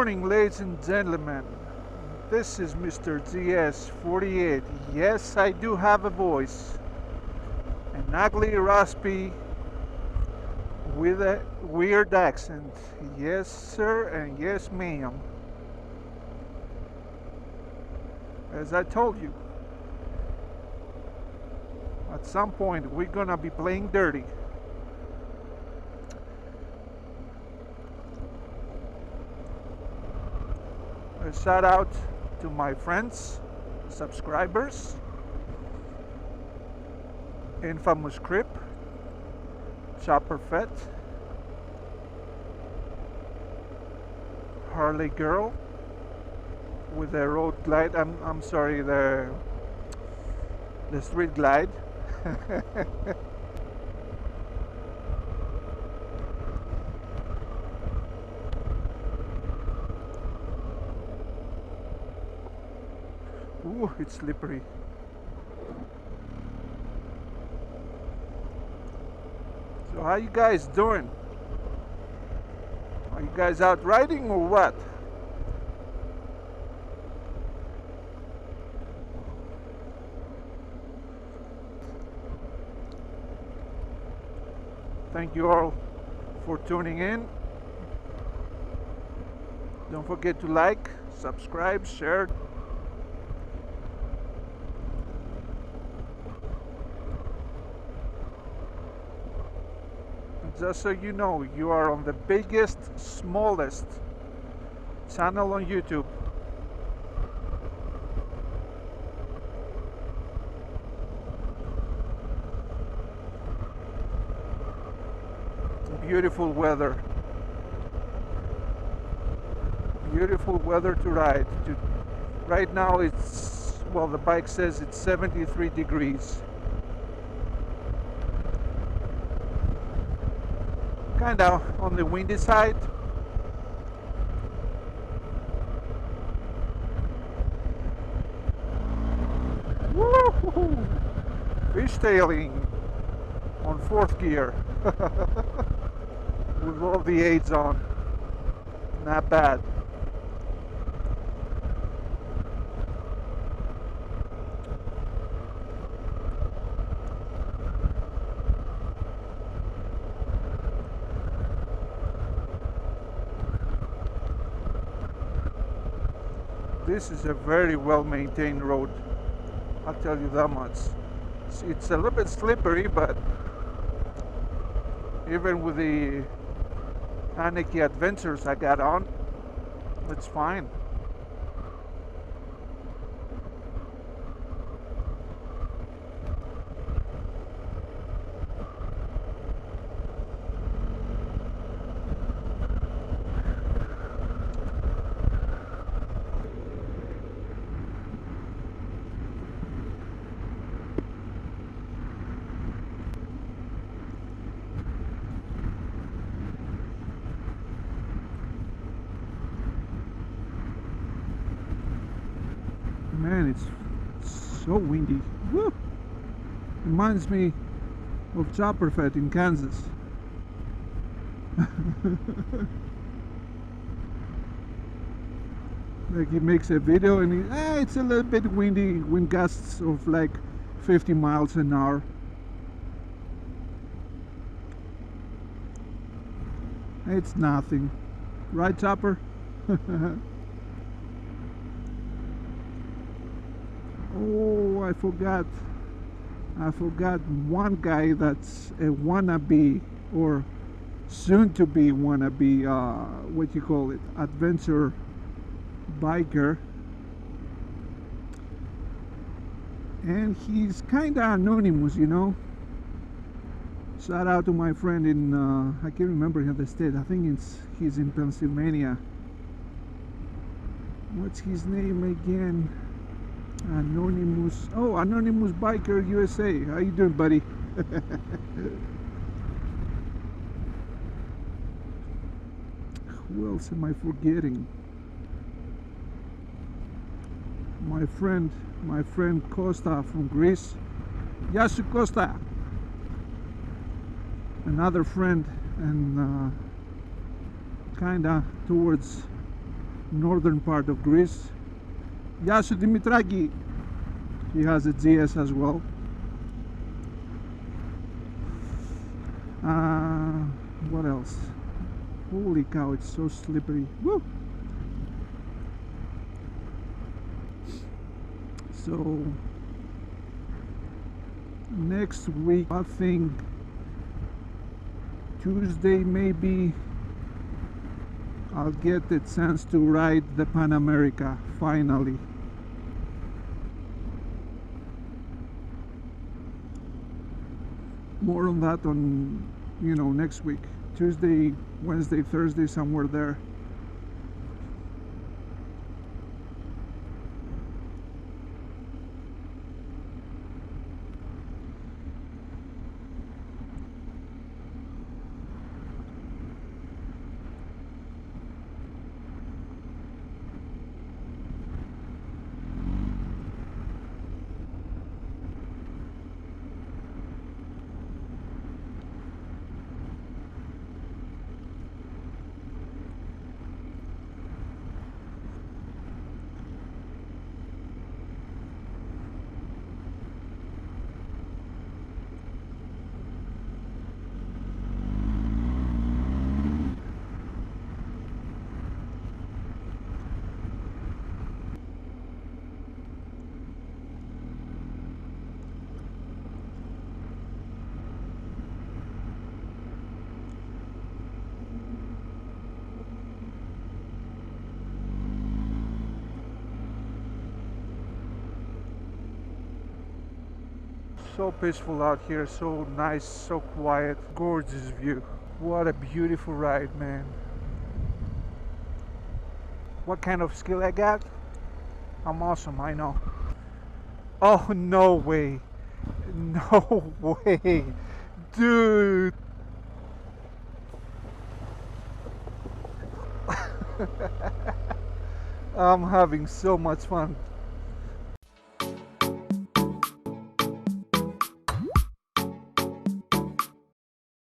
morning, ladies and gentlemen. This is Mr. GS-48. Yes, I do have a voice. An ugly, raspy, with a weird accent. Yes, sir, and yes, ma'am. As I told you, at some point we're gonna be playing dirty. A shout out to my friends, subscribers, Infamous Crip, Chopper Fett, Harley Girl with the road glide. I'm sorry, the street glide. Ooh, it's slippery. So how you guys doing? Are you guys out riding or what? Thank you all for tuning in. Don't forget to like, subscribe, share. Just so you know, you are on the biggest, smallest channel on YouTube. Beautiful weather. Beautiful weather to ride. Right now it's, well, the bike says it's 73 degrees. Kind of on the windy side. Woo-hoo-hoo! Fishtailing on 4th gear with all the aids on. Not bad. This is a very well maintained road, I'll tell you that much. It's a little bit slippery, but even with the panicky adventures I got on, it's fine. Man, it's so windy. Woo! Reminds me of Chopper Fett in Kansas. Like he makes a video and it's a little bit windy, wind gusts of like 50 miles an hour. It's nothing. Right, Chopper? Oh, I forgot one guy that's a wannabe, or soon to be wannabe, what you call it, adventure biker, and he's kind of anonymous, you know. Shout out to my friend in I can't remember the state. I think he's in Pennsylvania. What's his name again? Anonymous. Oh, Anonymous Biker USA. How you doing, buddy? Who else am I forgetting? My friend Costa from Greece. Yasu Costa. Another friend, and kinda towards northern part of Greece. Yasu Dimitraki, he has a GS as well. What else? Holy cow, it's so slippery. Woo! So next week, I think Tuesday maybe, I'll get the chance to ride the Pan America finally. More on that on, you know, next week. Tuesday, Wednesday, Thursday, somewhere there. So peaceful out here, so nice, so quiet, gorgeous view. What a beautiful ride, man. What kind of skill I got? I'm awesome, I know. Oh, no way. No way. Dude. I'm having so much fun.